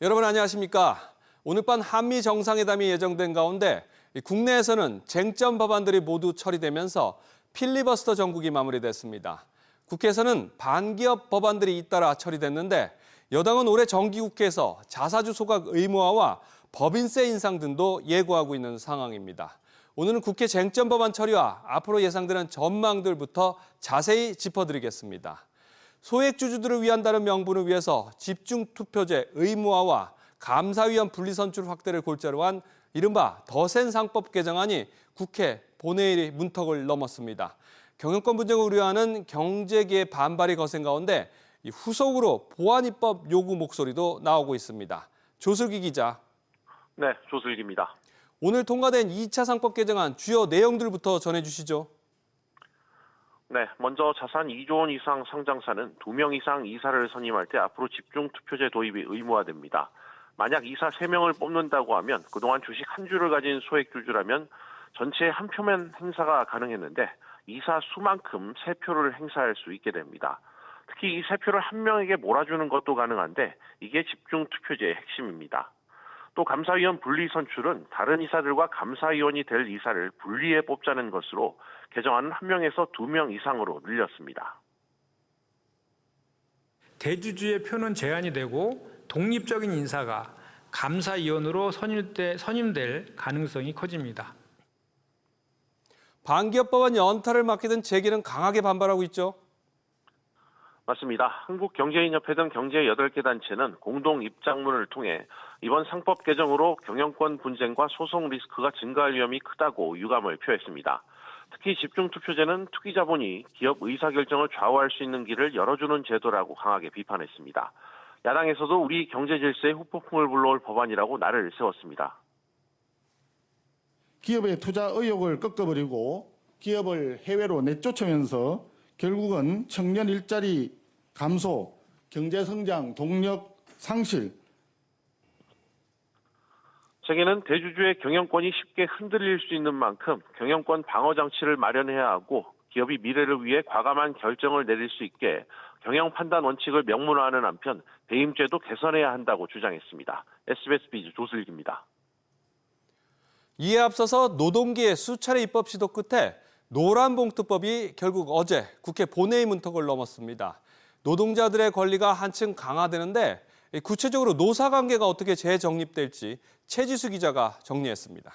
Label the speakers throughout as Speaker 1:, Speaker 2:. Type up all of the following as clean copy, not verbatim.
Speaker 1: 여러분 안녕하십니까? 오늘 밤 한미 정상회담이 예정된 가운데 국내에서는 쟁점 법안들이 모두 처리되면서 필리버스터 정국이 마무리됐습니다. 국회에서는 반기업 법안들이 잇따라 처리됐는데 여당은 올해 정기국회에서 자사주 소각 의무화와 법인세 인상 등도 예고하고 있는 상황입니다. 오늘은 국회 쟁점 법안 처리와 앞으로 예상되는 전망들부터 자세히 짚어드리겠습니다. 소액주주들을 위한다는 명분을 위해서 집중투표제 의무화와 감사위원 분리선출 확대를 골자로 한 이른바 더센 상법 개정안이 국회 본회의 문턱을 넘었습니다. 경영권 분쟁을 우려하는 경제계의 반발이 거센 가운데 후속으로 보안입법 요구 목소리도 나오고 있습니다. 조슬기 기자.
Speaker 2: 네, 조슬기입니다.
Speaker 1: 오늘 통과된 2차 상법 개정안 주요 내용들부터 전해주시죠.
Speaker 2: 네, 먼저 자산 2조 원 이상 상장사는 2명 이상 이사를 선임할 때 앞으로 집중투표제 도입이 의무화됩니다. 만약 이사 3명을 뽑는다고 하면 그동안 주식 한 주를 가진 소액주주라면 전체의 한 표면 행사가 가능했는데 이사 수만큼 3표를 행사할 수 있게 됩니다. 특히 이 3표를 한 명에게 몰아주는 것도 가능한데 이게 집중투표제의 핵심입니다. 또 감사위원 분리선출은 다른 이사들과 감사위원이 될 이사를 분리해 뽑자는 것으로 개정안은 1명에서 2명 이상으로 늘렸습니다.
Speaker 3: 대주주의 표는 제한이 되고 독립적인 인사가 감사위원으로 선임될 가능성이 커집니다.
Speaker 1: 반기업 법안 연타를 맞게 된 재계는 강하게 반발하고 있죠.
Speaker 2: 맞습니다. 한국경제인협회 등 경제 8개 단체는 공동 입장문을 통해 이번 상법 개정으로 경영권 분쟁과 소송 리스크가 증가할 위험이 크다고 유감을 표했습니다. 특히 집중투표제는 투기자본이 기업 의사결정을 좌우할 수 있는 길을 열어주는 제도라고 강하게 비판했습니다. 야당에서도 우리 경제 질서에 후폭풍을 불러올 법안이라고 날을 세웠습니다.
Speaker 4: 기업의 투자 의욕을 꺾어버리고 기업을 해외로 내쫓으면서 결국은 청년 일자리 감소, 경제성장 동력 상실.
Speaker 2: 세계는 대주주의 경영권이 쉽게 흔들릴 수 있는 만큼 경영권 방어 장치를 마련해야 하고 기업이 미래를 위해 과감한 결정을 내릴 수 있게 경영 판단 원칙을 명문화하는 한편 배임죄도 개선해야 한다고 주장했습니다. SBS 비즈 조슬기입니다.
Speaker 1: 이에 앞서서 노동계의 수차례 입법 시도 끝에 노란봉투법이 결국 어제 국회 본회의 문턱을 넘었습니다. 노동자들의 권리가 한층 강화되는데 구체적으로 노사관계가 어떻게 재정립될지 최지수 기자가 정리했습니다.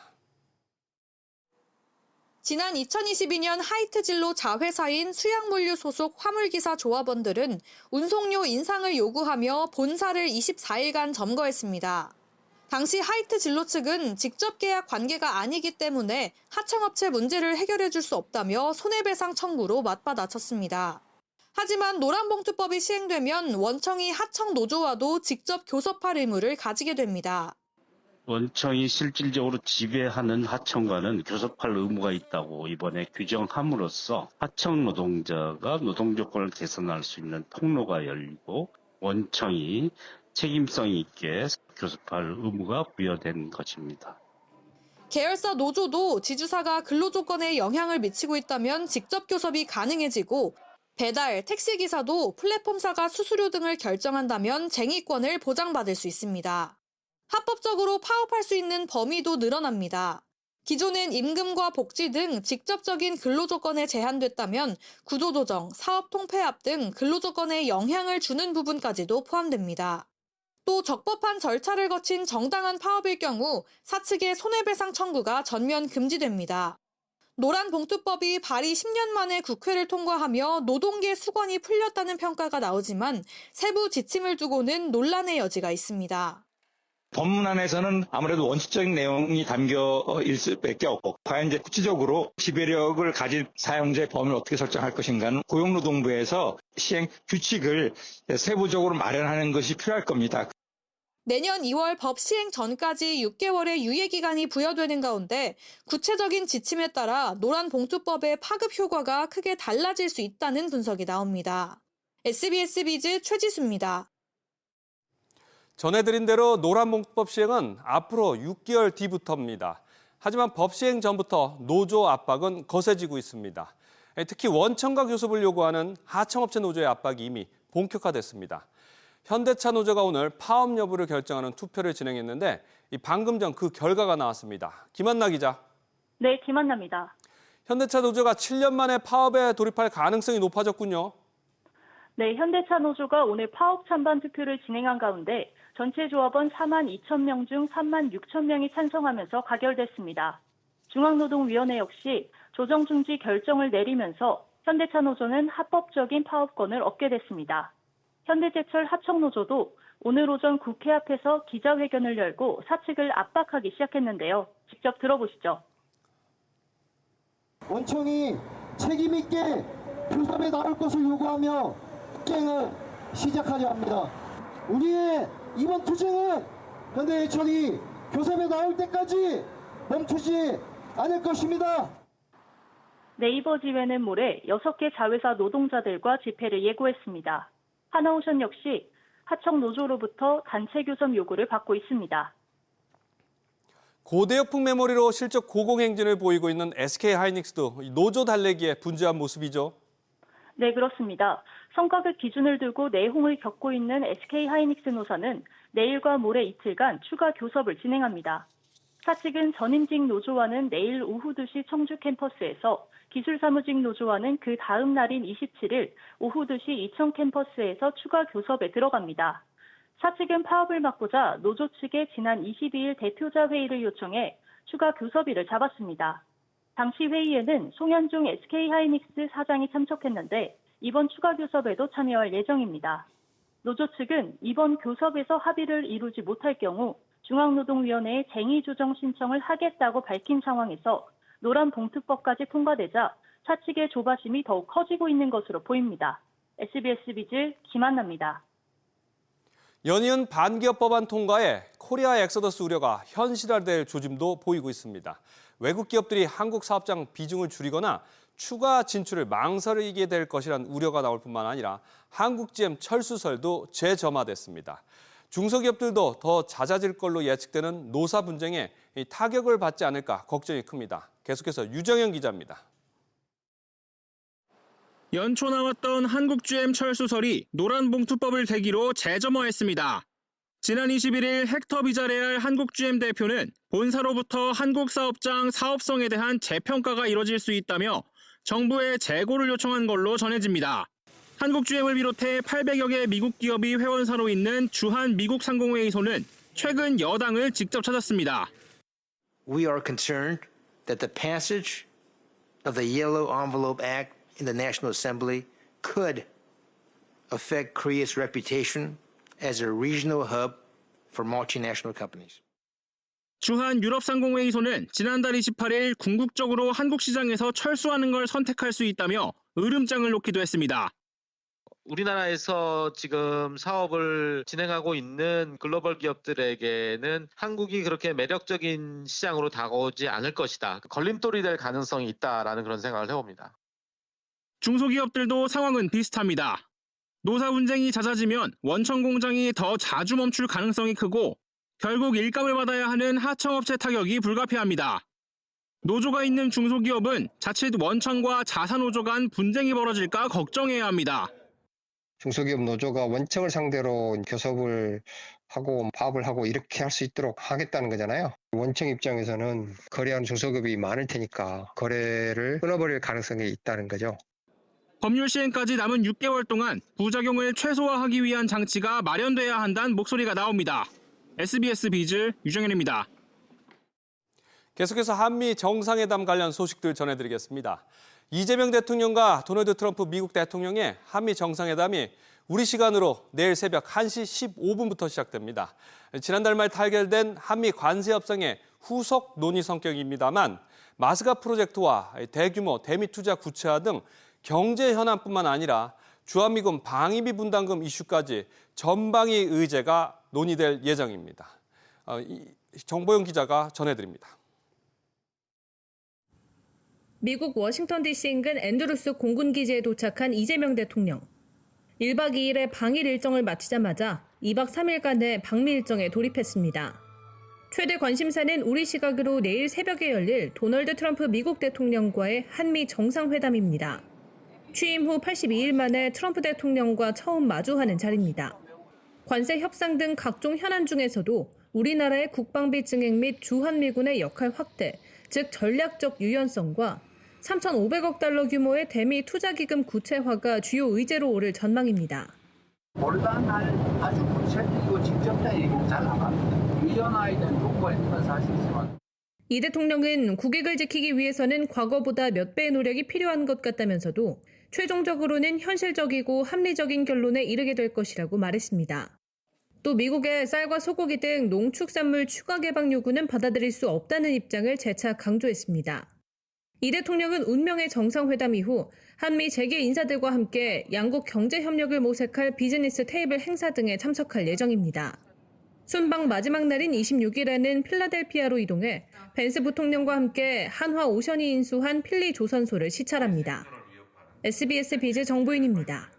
Speaker 5: 지난 2022년 하이트진로 자회사인 수양물류 소속 화물기사 조합원들은 운송료 인상을 요구하며 본사를 24일간 점거했습니다. 당시 하이트진로 측은 직접 계약 관계가 아니기 때문에 하청업체 문제를 해결해 줄 수 없다며 손해배상 청구로 맞받아쳤습니다. 하지만 노란봉투법이 시행되면 원청이 하청 노조와도 직접 교섭할 의무를 가지게 됩니다.
Speaker 6: 원청이 실질적으로 지배하는 하청과는 교섭할 의무가 있다고 이번에 규정함으로써 하청 노동자가 노동 조건을 개선할 수 있는 통로가 열리고 원청이 책임성 있게 교섭할 의무가 부여된 것입니다.
Speaker 5: 계열사 노조도 지주사가 근로조건에 영향을 미치고 있다면 직접 교섭이 가능해지고 배달, 택시기사도 플랫폼사가 수수료 등을 결정한다면 쟁의권을 보장받을 수 있습니다. 합법적으로 파업할 수 있는 범위도 늘어납니다. 기존엔 임금과 복지 등 직접적인 근로조건에 제한됐다면 구조조정, 사업통폐합 등 근로조건에 영향을 주는 부분까지도 포함됩니다. 또 적법한 절차를 거친 정당한 파업일 경우 사측의 손해배상 청구가 전면 금지됩니다. 노란봉투법이 발의 10년 만에 국회를 통과하며 노동계 수건이 풀렸다는 평가가 나오지만 세부 지침을 두고는 논란의 여지가 있습니다.
Speaker 7: 법문안에서는 아무래도 원칙적인 내용이 담겨 있을 수밖에 없고 과연 이제 구체적으로 지배력을 가진 사용자의 범위를 어떻게 설정할 것인가는 고용노동부에서 시행 규칙을 세부적으로 마련하는 것이 필요할 겁니다.
Speaker 5: 내년 2월 법 시행 전까지 6개월의 유예기간이 부여되는 가운데 구체적인 지침에 따라 노란봉투법의 파급 효과가 크게 달라질 수 있다는 분석이 나옵니다. SBS 비즈 최지수입니다.
Speaker 1: 전해드린 대로 노란봉투법 시행은 앞으로 6개월 뒤부터입니다. 하지만 법 시행 전부터 노조 압박은 거세지고 있습니다. 특히 원청과 교섭을 요구하는 하청업체 노조의 압박이 이미 본격화됐습니다. 현대차 노조가 오늘 파업 여부를 결정하는 투표를 진행했는데 방금 전 그 결과가 나왔습니다. 김한나 기자.
Speaker 8: 네, 김한나입니다.
Speaker 1: 현대차 노조가 7년 만에 파업에 돌입할 가능성이 높아졌군요.
Speaker 8: 네, 현대차 노조가 오늘 파업 찬반 투표를 진행한 가운데 전체 조합원 4만 2천 명 중 3만 6천 명이 찬성하면서 가결됐습니다. 중앙노동위원회 역시 조정 중지 결정을 내리면서 현대차 노조는 합법적인 파업권을 얻게 됐습니다. 현대제철 하청노조도 오늘 오전 국회 앞에서 기자회견을 열고 사측을 압박하기 시작했는데요. 직접 들어보시죠.
Speaker 9: 원청이 책임있게 교섭에 나올 것을 요구하며 투쟁을 시작하려 합니다. 우리의 이번 투쟁은 현대제철이 교섭에 나올 때까지 멈추지 않을 것입니다.
Speaker 8: 네이버 지회는 모레 6개 자회사 노동자들과 집회를 예고했습니다. 하나오션 역시 하청 노조로부터 단체 교섭 요구를 받고 있습니다.
Speaker 1: 고대역풍 메모리로 실적 고공행진을 보이고 있는 SK하이닉스도 노조 달래기에 분주한 모습이죠.
Speaker 8: 네, 그렇습니다. 성과급 기준을 두고 내홍을 겪고 있는 SK하이닉스 노사는 내일과 모레 이틀간 추가 교섭을 진행합니다. 사측은 전임직 노조와는 내일 오후 2시 청주 캠퍼스에서 기술사무직 노조와는 그 다음 날인 27일 오후 2시 이천 캠퍼스에서 추가 교섭에 들어갑니다. 사측은 파업을 막고자 노조 측에 지난 22일 대표자 회의를 요청해 추가 교섭일을 잡았습니다. 당시 회의에는 송현종 SK하이닉스 사장이 참석했는데 이번 추가 교섭에도 참여할 예정입니다. 노조 측은 이번 교섭에서 합의를 이루지 못할 경우 중앙노동위원회에 쟁의 조정 신청을 하겠다고 밝힌 상황에서 노란봉투법까지 통과되자 사측의 조바심이 더욱 커지고 있는 것으로 보입니다. SBS 비즈 김한나입니다.
Speaker 1: 연이은 반기업 법안 통과에 코리아 엑소더스 우려가 현실화될 조짐도 보이고 있습니다. 외국 기업들이 한국 사업장 비중을 줄이거나 추가 진출을 망설이게 될 것이란 우려가 나올 뿐만 아니라 한국 GM 철수설도 재점화됐습니다. 중소기업들도 더 잦아질 걸로 예측되는 노사 분쟁에 타격을 받지 않을까 걱정이 큽니다. 계속해서 유정현 기자입니다.
Speaker 10: 연초 나왔던 한국 GM 철수설이 노란봉투법을 계기로 재점화했습니다. 지난 21일 헥터 비자레알 한국 GM 대표는 본사로부터 한국 사업장 사업성에 대한 재평가가 이뤄질 수 있다며 정부에 재고를 요청한 걸로 전해집니다. 한국 GM을 비롯해 800여 개 미국 기업이 회원사로 있는 주한 미국 상공회의소는 최근 여당을 직접 찾았습니다.
Speaker 11: We are concerned that the passage of the Yellow Envelope Act in the National Assembly could affect Korea's reputation as a regional hub for multinational companies.
Speaker 10: 주한 유럽상공회의소는 지난달 28일 궁극적으로 한국 시장에서 철수하는 걸 선택할 수 있다며 으름장을 놓기도 했습니다.
Speaker 12: 우리나라에서 지금 사업을 진행하고 있는 글로벌 기업들에게는 한국이 그렇게 매력적인 시장으로 다가오지 않을 것이다. 걸림돌이 될 가능성이 있다라는 그런 생각을 해봅니다.
Speaker 10: 중소기업들도 상황은 비슷합니다. 노사 분쟁이 잦아지면 원청 공장이 더 자주 멈출 가능성이 크고 결국 일감을 받아야 하는 하청업체 타격이 불가피합니다. 노조가 있는 중소기업은 자칫 원청과 자사노조 간 분쟁이 벌어질까 걱정해야 합니다.
Speaker 13: 중소기업 노조가 원청을 상대로 교섭을 하고 파업을 하고 이렇게 할 수 있도록 하겠다는 거잖아요. 원청 입장에서는 거래하는 중소기업이 많을 테니까 거래를 끊어버릴 가능성이 있다는 거죠.
Speaker 10: 법률 시행까지 남은 6개월 동안 부작용을 최소화하기 위한 장치가 마련돼야 한다는 목소리가 나옵니다. SBS 비즈 유정현입니다.
Speaker 1: 계속해서 한미 정상회담 관련 소식들 전해드리겠습니다. 이재명 대통령과 도널드 트럼프 미국 대통령의 한미 정상회담이 우리 시간으로 내일 새벽 1시 15분부터 시작됩니다. 지난달 말 타결된 한미 관세 협상의 후속 논의 성격입니다만 마스가 프로젝트와 대규모 대미 투자 구체화 등 경제 현안뿐만 아니라 주한미군 방위비 분담금 이슈까지 전방위 의제가 논의될 예정입니다. 정보영 기자가 전해드립니다.
Speaker 14: 미국 워싱턴 DC 인근 앤드루스 공군기지에 도착한 이재명 대통령. 1박 2일의 방일 일정을 마치자마자 2박 3일간의 방미 일정에 돌입했습니다. 최대 관심사는 우리 시각으로 내일 새벽에 열릴 도널드 트럼프 미국 대통령과의 한미 정상회담입니다. 취임 후 82일 만에 트럼프 대통령과 처음 마주하는 자리입니다. 관세 협상 등 각종 현안 중에서도 우리나라의 국방비 증액 및 주한미군의 역할 확대, 즉 전략적 유연성과 3,500억 달러 규모의 대미 투자기금 구체화가 주요 의제로 오를 전망입니다.
Speaker 15: 올라날 아주 구체적이고 직접적인 얘기는 잘 안 합니다. 유연화에 대한 요구가 있는 건 사실이지만.
Speaker 14: 이 대통령은 국익을 지키기 위해서는 과거보다 몇 배의 노력이 필요한 것 같다면서도 최종적으로는 현실적이고 합리적인 결론에 이르게 될 것이라고 말했습니다. 또 미국의 쌀과 소고기 등 농축산물 추가 개방 요구는 받아들일 수 없다는 입장을 재차 강조했습니다. 이 대통령은 운명의 정상회담 이후 한미 재계 인사들과 함께 양국 경제 협력을 모색할 비즈니스 테이블 행사 등에 참석할 예정입니다. 순방 마지막 날인 26일에는 필라델피아로 이동해 벤스 부통령과 함께 한화 오션이 인수한 필리 조선소를 시찰합니다. SBS 비즈 정보윤입니다.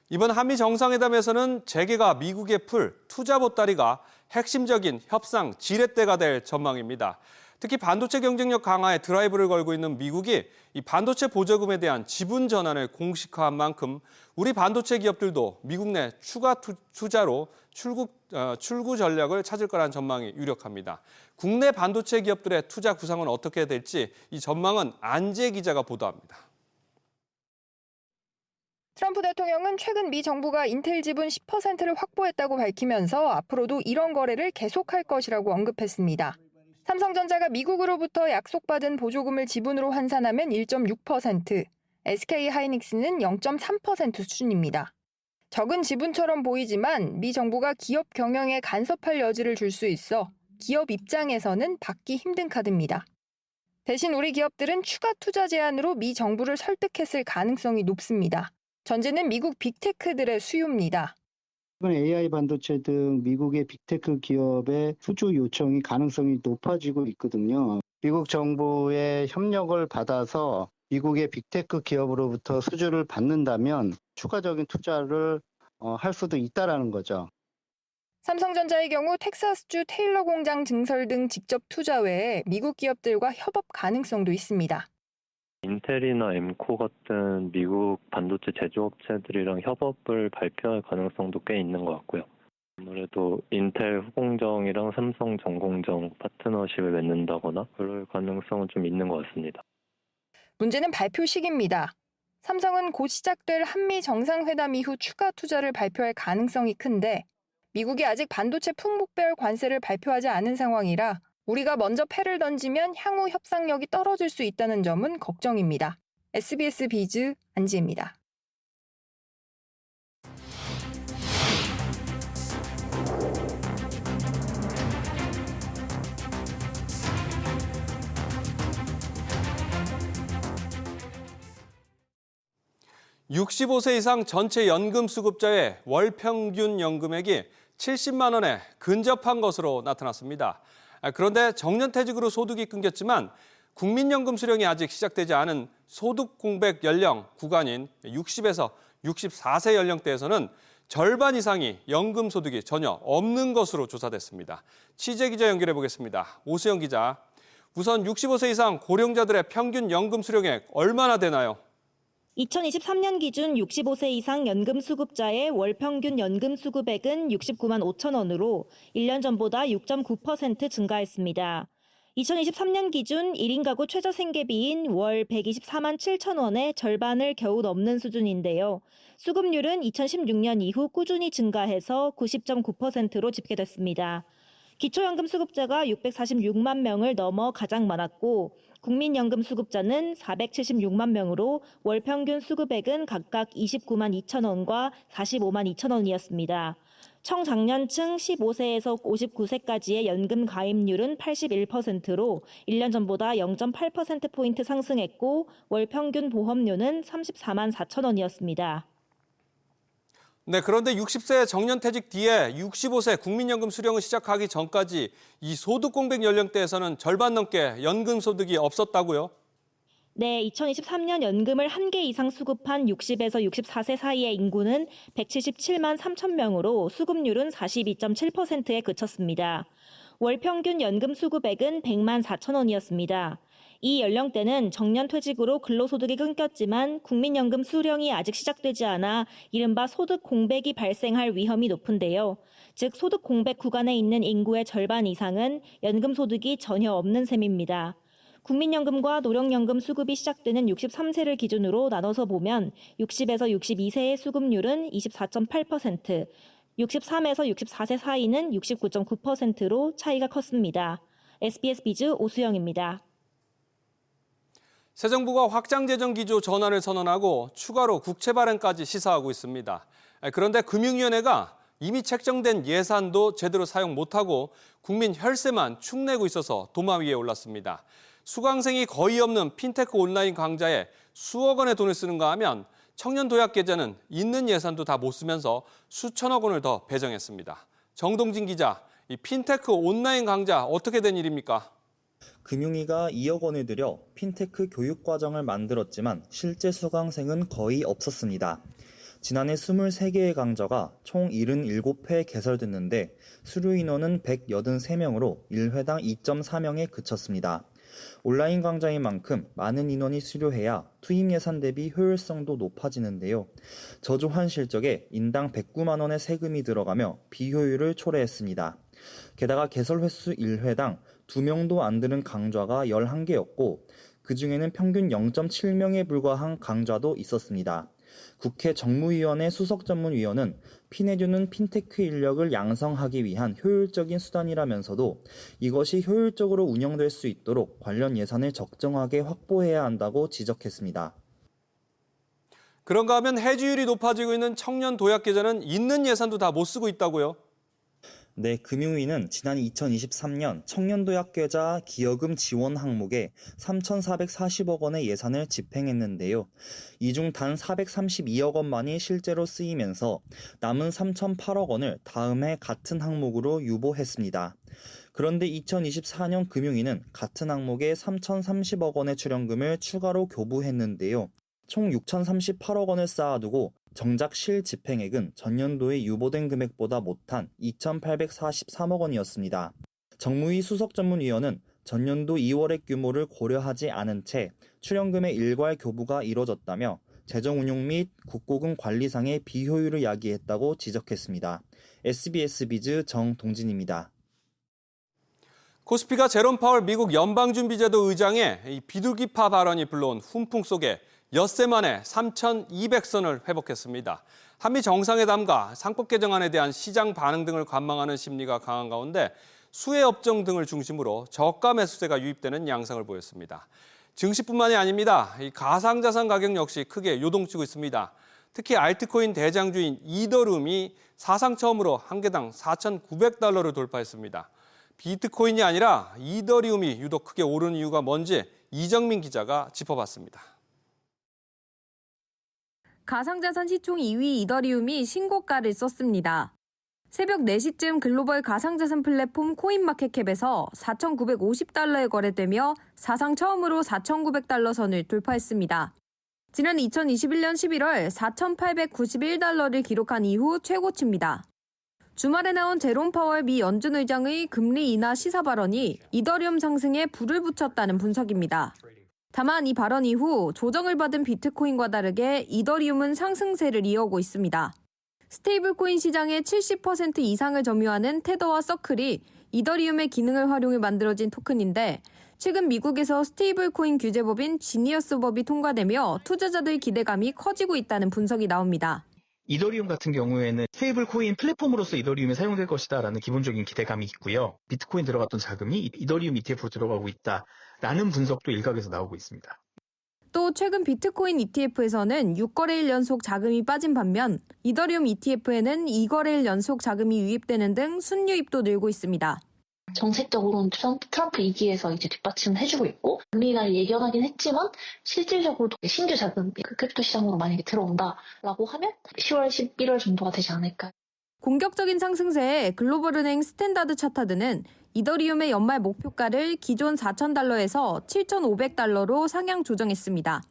Speaker 1: 이번 한미 정상회담에서는 재계가 미국에 풀 투자 보따리가 핵심적인 협상 지렛대가 될 전망입니다. 특히 반도체 경쟁력 강화에 드라이브를 걸고 있는 미국이 이 반도체 보조금에 대한 지분 전환을 공식화한 만큼 우리 반도체 기업들도 미국 내 추가 투자로 출구 전략을 찾을 거란 전망이 유력합니다. 국내 반도체 기업들의 투자 구상은 어떻게 될지 이 전망은 안재 기자가 보도합니다.
Speaker 16: 트럼프 대통령은 최근 미 정부가 인텔 지분 10%를 확보했다고 밝히면서 앞으로도 이런 거래를 계속할 것이라고 언급했습니다. 삼성전자가 미국으로부터 약속받은 보조금을 지분으로 환산하면 1.6%, SK하이닉스는 0.3% 수준입니다. 적은 지분처럼 보이지만 미 정부가 기업 경영에 간섭할 여지를 줄 수 있어 기업 입장에서는 받기 힘든 카드입니다. 대신 우리 기업들은 추가 투자 제한으로 미 정부를 설득했을 가능성이 높습니다. 전제는 미국 빅테크들의 수요입니다.
Speaker 17: AI 반도체 등 미국의 빅테크 기업의 수주 요청이 가능성이 높아지고 있거든요. 미국 정부의 협력을 받아서 미국의 빅테크 기업으로부터 수주를 받는다면 추가적인 투자를 할 수도 있다라는 거죠.
Speaker 16: 삼성전자의 경우 텍사스주 테일러 공장 증설 등 직접 투자 외에 미국 기업들과 협업 가능성도 있습니다.
Speaker 18: 인텔이나 엠코 같은 미국 반도체 제조업체들이랑 협업을 발표할 가능성도 꽤 있는 것 같고요. 아무래도 인텔 후공정이랑 삼성 전공정 파트너십을 맺는다거나 그럴 가능성은 좀 있는 것 같습니다.
Speaker 16: 문제는 발표 시기입니다. 삼성은 곧 시작될 한미 정상회담 이후 추가 투자를 발표할 가능성이 큰데 미국이 아직 반도체 품목별 관세를 발표하지 않은 상황이라 우리가 먼저 패를 던지면 향후 협상력이 떨어질 수 있다는 점은 걱정입니다. SBS 비즈 안지혜입니다.
Speaker 1: (65세) 이상 전체 연금수급자의 월 평균 연금액이 70만 원에 근접한 것으로 나타났습니다. 그런데 정년퇴직으로 소득이 끊겼지만 국민연금 수령이 아직 시작되지 않은 소득 공백 연령 구간인 60에서 64세 연령대에서는 절반 이상이 연금 소득이 전혀 없는 것으로 조사됐습니다. 취재기자 연결해 보겠습니다. 오수영 기자, 우선 65세 이상 고령자들의 평균 연금 수령액 얼마나 되나요?
Speaker 19: 2023년 기준 65세 이상 연금 수급자의 월 평균 연금 수급액은 69만 5천 원으로 1년 전보다 6.9% 증가했습니다. 2023년 기준 1인 가구 최저 생계비인 월 124만 7천 원의 절반을 겨우 넘는 수준인데요. 수급률은 2016년 이후 꾸준히 증가해서 90.9%로 집계됐습니다. 기초연금 수급자가 646만 명을 넘어 가장 많았고 국민연금 수급자는 476만 명으로 월 평균 수급액은 각각 29만 2천 원과 45만 2천 원이었습니다. 청장년층 15세에서 59세까지의 연금 가입률은 81%로 1년 전보다 0.8%포인트 상승했고 월 평균 보험료는 34만 4천 원이었습니다.
Speaker 1: 네, 그런데 60세 정년퇴직 뒤에 65세 국민연금 수령을 시작하기 전까지 이 소득 공백 연령대에서는 절반 넘게 연금 소득이 없었다고요?
Speaker 19: 네, 2023년 연금을 1개 이상 수급한 60에서 64세 사이의 인구는 177만 3천 명으로 수급률은 42.7%에 그쳤습니다. 월 평균 연금 수급액은 100만 4천 원이었습니다. 이 연령대는 정년 퇴직으로 근로소득이 끊겼지만 국민연금 수령이 아직 시작되지 않아 이른바 소득 공백이 발생할 위험이 높은데요. 즉 소득 공백 구간에 있는 인구의 절반 이상은 연금 소득이 전혀 없는 셈입니다. 국민연금과 노령연금 수급이 시작되는 63세를 기준으로 나눠서 보면 60에서 62세의 수급률은 24.8%, 63에서 64세 사이는 69.9%로 차이가 컸습니다. SBS 비즈 오수영입니다.
Speaker 1: 새 정부가 확장재정 기조 전환을 선언하고 추가로 국채 발행까지 시사하고 있습니다. 그런데 금융위원회가 이미 책정된 예산도 제대로 사용 못하고 국민 혈세만 축내고 있어서 도마 위에 올랐습니다. 수강생이 거의 없는 핀테크 온라인 강좌에 수억 원의 돈을 쓰는가 하면 청년 도약 계좌는 있는 예산도 다 못 쓰면서 수천억 원을 더 배정했습니다. 정동진 기자, 이 핀테크 온라인 강좌 어떻게 된 일입니까?
Speaker 20: 금융위가 2억 원을 들여 핀테크 교육과정을 만들었지만 실제 수강생은 거의 없었습니다. 지난해 23개의 강좌가 총 77회 개설됐는데 수료 인원은 183명으로 1회당 2.4명에 그쳤습니다. 온라인 강좌인 만큼 많은 인원이 수료해야 투입 예산 대비 효율성도 높아지는데요. 저조한 실적에 인당 109만 원의 세금이 들어가며 비효율을 초래했습니다. 게다가 개설 횟수 1회당 2명도 안 드는 강좌가 11개였고 그중에는 평균 0.7명에 불과한 강좌도 있었습니다. 국회 정무위원회 수석전문위원은 피내주는 핀테크 인력을 양성하기 위한 효율적인 수단이라면서도 이것이 효율적으로 운영될 수 있도록 관련 예산을 적정하게 확보해야 한다고 지적했습니다.
Speaker 1: 그런가 하면 해지율이 높아지고 있는 청년 도약 계좌는 있는 예산도 다 못 쓰고 있다고요?
Speaker 20: 네, 금융위는 지난 2023년 청년도약계좌 기여금 지원 항목에 3,440억 원의 예산을 집행했는데요. 이 중 단 432억 원만이 실제로 쓰이면서 남은 3,008억 원을 다음 해 같은 항목으로 유보했습니다. 그런데 2024년 금융위는 같은 항목에 3,030억 원의 출연금을 추가로 교부했는데요. 총 6,038억 원을 쌓아두고 정작 실집행액은 전년도에 유보된 금액보다 못한 2,843억 원이었습니다. 정무위 수석전문위원은 전년도 2월액 규모를 고려하지 않은 채 출연금의 일괄 교부가 이뤄졌다며 재정운용 및 국고금 관리상의 비효율을 야기했다고 지적했습니다. SBS 비즈 정동진입니다.
Speaker 1: 코스피가 제롬 파월 미국 연방준비제도 의장의 이 비둘기파 발언이 불러온 훈풍 속에 엿새 만에 3,200선을 회복했습니다. 한미 정상회담과 상법 개정안에 대한 시장 반응 등을 관망하는 심리가 강한 가운데 수혜 업종 등을 중심으로 저가 매수세가 유입되는 양상을 보였습니다. 증시뿐만이 아닙니다. 이 가상자산 가격 역시 크게 요동치고 있습니다. 특히 알트코인 대장주인 이더리움이 사상 처음으로 한 개당 4,900달러를 돌파했습니다. 비트코인이 아니라 이더리움이 유독 크게 오르는 이유가 뭔지 이정민 기자가 짚어봤습니다.
Speaker 21: 가상자산 시총 2위 이더리움이 신고가를 썼습니다. 새벽 4시쯤 글로벌 가상자산 플랫폼 코인마켓캡에서 4,950달러에 거래되며 사상 처음으로 4,900달러 선을 돌파했습니다. 지난 2021년 11월 4,891달러를 기록한 이후 최고치입니다. 주말에 나온 제롬 파월 미 연준 의장의 금리 인하 시사 발언이 이더리움 상승에 불을 붙였다는 분석입니다. 다만 이 발언 이후 조정을 받은 비트코인과 다르게 이더리움은 상승세를 이어오고 있습니다. 스테이블코인 시장의 70% 이상을 점유하는 테더와 서클이 이더리움의 기능을 활용해 만들어진 토큰인데 최근 미국에서 스테이블코인 규제법인 지니어스법이 통과되며 투자자들 기대감이 커지고 있다는 분석이 나옵니다.
Speaker 22: 이더리움 같은 경우에는 스테이블 코인 플랫폼으로서 이더리움이 사용될 것이다라는 기본적인 기대감이 있고요. 비트코인 들어갔던 자금이 이더리움 ETF로 들어가고 있다라는 분석도 일각에서 나오고 있습니다.
Speaker 21: 또 최근 비트코인 ETF에서는 6거래일 연속 자금이 빠진 반면 이더리움 ETF에는 2거래일 연속 자금이 유입되는 등 순유입도 늘고 있습니다.
Speaker 23: 정책적으로는 트럼프 2기에서 이제 뒷받침해주고 있고 금리를 예견하긴 했지만 실질적으로 신규 자금 크립토 시장으로 만약에 들어온다라고 하면 10월, 11월 정도가 되지 않을까.
Speaker 21: 공격적인 상승세에 글로벌은행 스탠다드 차타드는 이더리움의 연말 목표가를 기존 4,000달러에서 7,500달러로 상향 조정했습니다.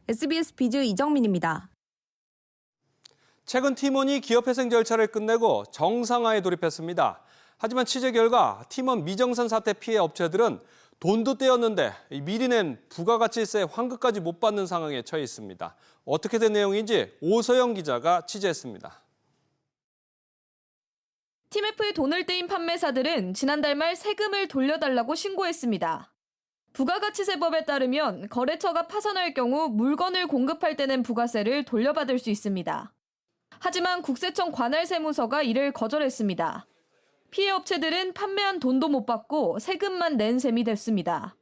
Speaker 21: SBS 비즈 이정민입니다.
Speaker 1: 최근 팀원이 기업회생 절차를 끝내고 정상화에 돌입했습니다. 하지만 취재 결과 팀원 미정산 사태 피해 업체들은 돈도 떼었는데 미리 낸 부가가치세 환급까지 못 받는 상황에 처해 있습니다. 어떻게 된 내용인지 오서영 기자가 취재했습니다.
Speaker 21: TMF의 돈을 떼인 판매사들은 지난달 말 세금을 돌려달라고 신고했습니다. 부가가치세법에 따르면 거래처가 파산할 경우 물건을 공급할 때 낸 부가세를 돌려받을 수 있습니다. 하지만 국세청 관할세무서가 이를 거절했습니다. 피해 업체들은 판매한 돈도 못 받고 세금만 낸 셈이 됐습니다.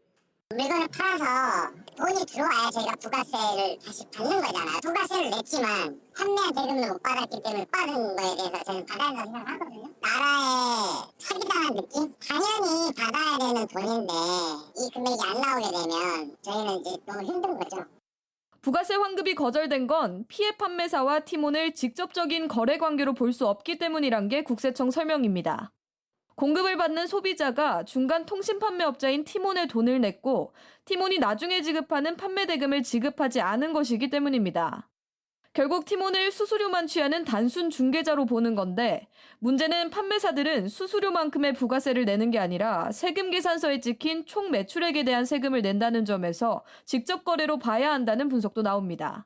Speaker 2: 물건을 팔아서 돈이 들어와야 저희가 부가세를 다시 받는 거잖아요. 부가세를 냈지만 판매한 대금을 못 받았기 때문에 받은 거에 대해서 저는 받아야 한다고 생각하거든요. 나라에 사기당한 느낌? 당연히 받아야 되는 돈인데 이 금액이 안 나오게 되면 저희는 이제 너무 힘든 거죠.
Speaker 21: 부가세 환급이 거절된 건 피해 판매사와 티몬을 직접적인 거래 관계로 볼 수 없기 때문이란 게 국세청 설명입니다. 공급을 받는 소비자가 중간 통신 판매업자인 티몬에 돈을 냈고 티몬이 나중에 지급하는 판매 대금을 지급하지 않은 것이기 때문입니다. 결국 티몬을 수수료만 취하는 단순 중개자로 보는 건데 문제는 판매사들은 수수료만큼의 부가세를 내는 게 아니라 세금 계산서에 찍힌 총 매출액에 대한 세금을 낸다는 점에서 직접 거래로 봐야 한다는 분석도 나옵니다.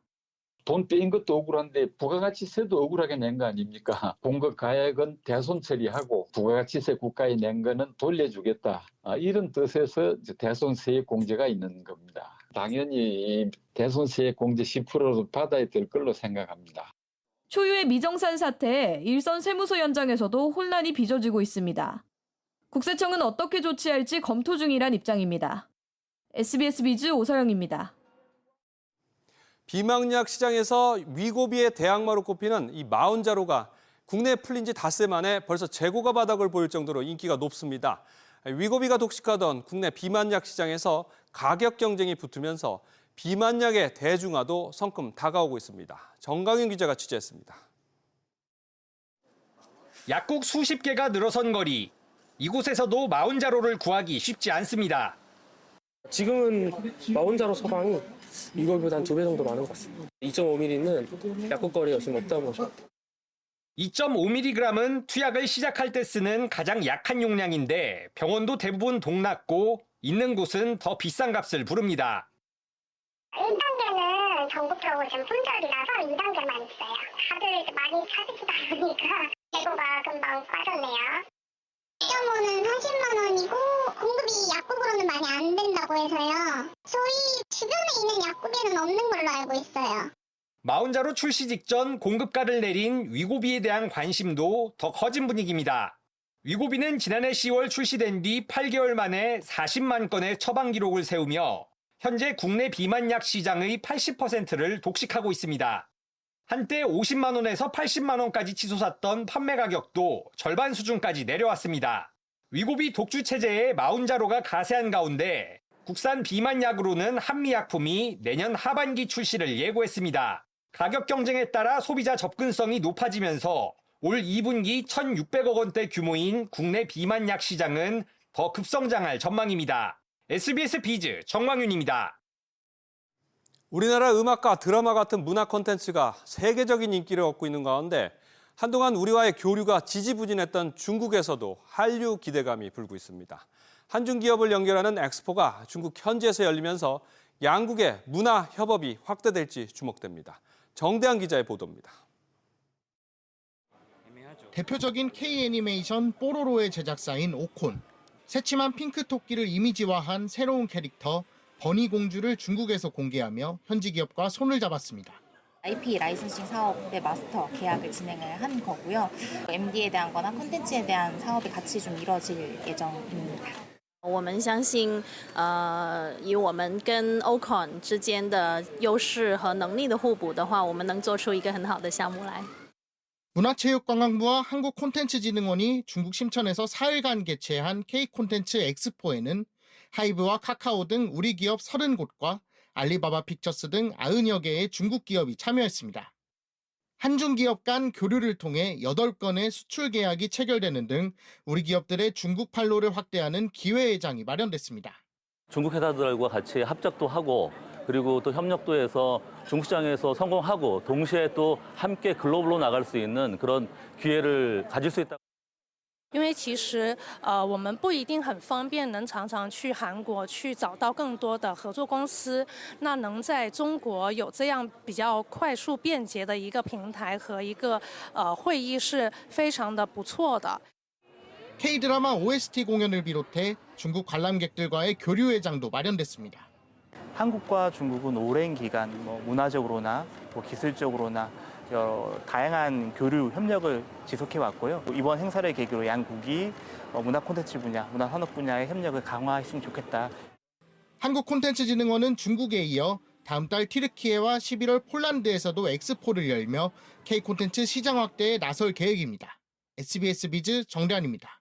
Speaker 3: 돈 떼인 것도 억울한데 부가가치세도 억울하게 낸 거 아닙니까? 공급 가액은 대손 처리하고 부가가치세 국가에 낸 거는 돌려주겠다. 이런 뜻에서 대손세액 공제가 있는 겁니다. 당연히 대손세액 공제 10%를 받아야 될 걸로 생각합니다.
Speaker 21: 초유의 미정산 사태에 일선 세무서 현장에서도 혼란이 빚어지고 있습니다. 국세청은 어떻게 조치할지 검토 중이란 입장입니다. SBS 비즈 오서영입니다.
Speaker 1: 비망약 시장에서 위고비의 대항마로 꼽히는 이 마운자로가 국내에 풀린 지 닷새 만에 벌써 재고가 바닥을 보일 정도로 인기가 높습니다. 위고비가 독식하던 국내 비만약 시장에서 가격 경쟁이 붙으면서 비만약의 대중화도 성큼 다가오고 있습니다. 정강윤 기자가 취재했습니다.
Speaker 4: 약국 수십 개가 늘어선 거리. 이곳에서도 마운자로를 구하기 쉽지 않습니다.
Speaker 24: 지금은 마운자로 처방이 위고비보다 한 2배 정도 많은 것 같습니다. 2.5mm는 약국거리에 지금 없다고 보시면 돼요.
Speaker 4: 2.5mg은 투약을 시작할 때 쓰는 가장 약한 용량인데 병원도 대부분 동났고 있는 곳은 더 비싼 값을 부릅니다.
Speaker 2: 1단계는 전국적으로 지금 품절이라서 2단계만 있어요. 다들 이제 많이 찾으시다 보니까 재고가 금방 빠졌네요. 1.5는 30만 원이고 공급이 약국으로는 많이 안 된다고 해서요. 저희 주변에 있는 약국에는 없는 걸로 알고 있어요.
Speaker 4: 마운자로 출시 직전 공급가를 내린 위고비에 대한 관심도 더 커진 분위기입니다. 위고비는 지난해 10월 출시된 뒤 8개월 만에 40만 건의 처방 기록을 세우며 현재 국내 비만약 시장의 80%를 독식하고 있습니다. 한때 50만 원에서 80만 원까지 치솟았던 판매 가격도 절반 수준까지 내려왔습니다. 위고비 독주 체제에 마운자로가 가세한 가운데 국산 비만약으로는 한미약품이 내년 하반기 출시를 예고했습니다. 가격 경쟁에 따라 소비자 접근성이 높아지면서 올 2분기 1,600억 원대 규모인 국내 비만약 시장은 더 급성장할 전망입니다. SBS 비즈 정광윤입니다.
Speaker 1: 우리나라 음악과 드라마 같은 문화 콘텐츠가 세계적인 인기를 얻고 있는 가운데 한동안 우리와의 교류가 지지부진했던 중국에서도 한류 기대감이 불고 있습니다. 한중 기업을 연결하는 엑스포가 중국 현지에서 열리면서 양국의 문화 협업이 확대될지 주목됩니다. 정대한 기자의 보도입니다.
Speaker 25: 대표적인 K-애니메이션 뽀로로의 제작사인 오콘. 새침한 핑크 토끼를 이미지화한 새로운 캐릭터 버니 공주를 중국에서 공개하며 현지 기업과 손을 잡았습니다.
Speaker 26: IP 라이선싱 사업의 마스터 계약을 진행을 한 거고요. MD에 대한 거나 콘텐츠에 대한 사업이 같이 좀 이뤄질 예정입니다.
Speaker 27: 我们相信以我们跟 Ocon 之间的优势和能力的互补的话，我们能做出一个很好的项目来。
Speaker 25: 문화체육관광부와 한국콘텐츠진흥원이 중국 심천에서 4일간 개최한 K-콘텐츠 엑스포에는 하이브와 카카오 등 우리 기업 30곳과 알리바바 픽처스 등 90여 개의 중국 기업이 참여했습니다. 한중 기업 간 교류를 통해 8건의 수출 계약이 체결되는 등 우리 기업들의 중국 판로를 확대하는 기회의 장이 마련됐습니다.
Speaker 28: 중국 회사들과 같이 합작도 하고 그리고 또 협력도 해서 중국 시장에서 성공하고 동시에 또 함께 글로벌로 나갈 수 있는 그런 기회를 가질 수 있다.
Speaker 27: 因为其实我们不一定很方便能常常去韩国去找到更多的合作公司，那能在中国有这样比较快速便捷的一个平台和一个会议是非常的不错的。
Speaker 25: K-드라마 OST 공연을 비롯해 중국 관람객들과의 교류회장도 마련됐습니다.
Speaker 5: 한국과 중국은 오랜 기간 문화적으로나 기술적으로나 여러 다양한 교류 협력을 지속해 왔고요. 이번 행사를 계기로 양국이 문화 콘텐츠 분야, 문화 산업 분야의 협력을 강화했으면 좋겠다.
Speaker 25: 한국콘텐츠진흥원은 중국에 이어 다음 달 튀르키예와 11월 폴란드에서도 엑스포를 열며 K 콘텐츠 시장 확대에 나설 계획입니다. SBS 비즈 정대한입니다.